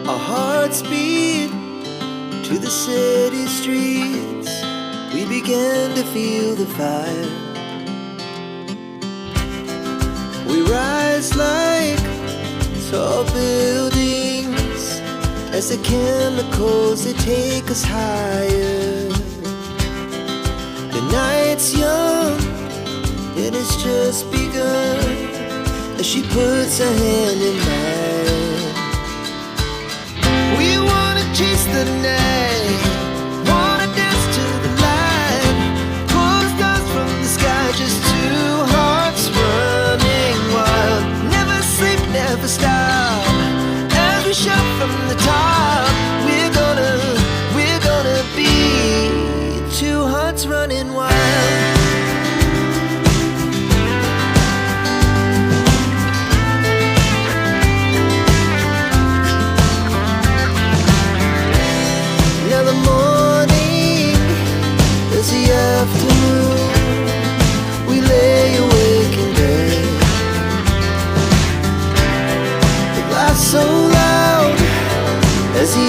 Our hearts beat to the city streets. We began to feel the fire. We rise like tall buildings as the chemicals, they take us higher. The night's young, it has just begun, as she puts her hand in mine. We wanna chase the night, wanna dance to the light, pull the stars from the sky, just two hearts running wild. Never sleep, never stop, as we shout from the top. We're gonna be two hearts running wild. Now the morning is the afternoon. We lay awake in bed. The laughs so loud as the